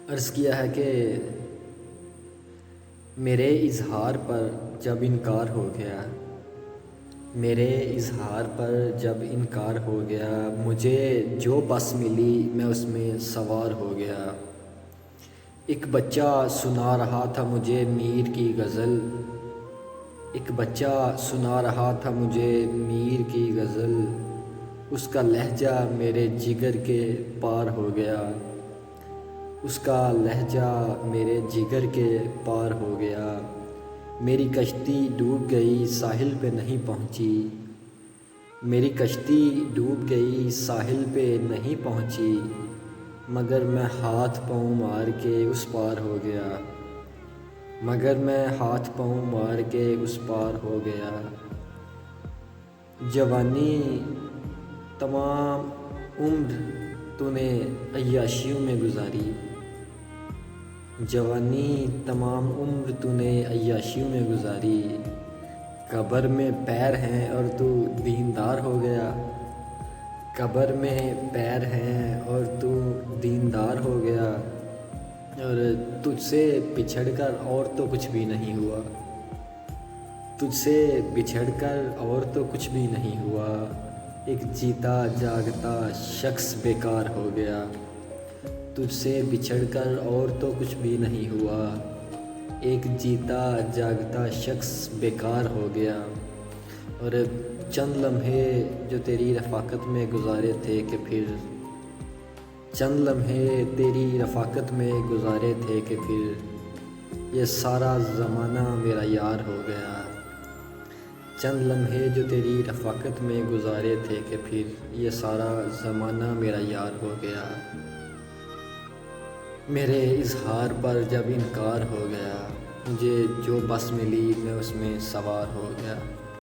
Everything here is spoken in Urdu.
عرض کیا ہے کہ میرے اظہار پر جب انکار ہو گیا، میرے اظہار پر جب انکار ہو گیا، مجھے جو بس ملی میں اس میں سوار ہو گیا۔ ایک بچہ سنا رہا تھا مجھے میر کی غزل، ایک بچہ سنا رہا تھا مجھے میر کی غزل، اس کا لہجہ میرے جگر کے پار ہو گیا، اس کا لہجہ میرے جگر کے پار ہو گیا۔ میری کشتی ڈوب گئی ساحل پہ نہیں پہنچی، میری کشتی ڈوب گئی ساحل پہ نہیں پہنچی، مگر میں ہاتھ پاؤں مار کے اس پار ہو گیا، مگر میں ہاتھ پاؤں مار کے اس پار ہو گیا۔ جوانی تمام عمر تو نے عیاشیوں میں گزاری، جوانی تمام عمر تو نے عیاشیوں میں گزاری، قبر میں پیر ہیں اور تو دیندار ہو گیا، قبر میں پیر ہیں اور تو دیندار ہو گیا، اور تجھ سے بچھڑ کر اور تو کچھ بھی نہیں ہوا، تجھ سے بچھڑ کر اور تو کچھ بھی نہیں ہوا، ایک جیتا جاگتا شخص بیکار ہو گیا، تجھ سے بچھڑ کر اور تو کچھ بھی نہیں ہوا، ایک جیتا جاگتا شخص بیکار ہو گیا۔ اور چند لمحے جو تیری رفاقت میں گزارے تھے کہ پھر، چند لمحے تیری رفاقت میں گزارے تھے کہ پھر یہ سارا زمانہ میرا یار ہو گیا، چند لمحے جو تیری رفاقت میں گزارے تھے کہ پھر یہ سارا زمانہ میرا یار ہو گیا۔ میرے اظہار پر جب انکار ہو گیا، مجھے جو بس ملی میں اس میں سوار ہو گیا۔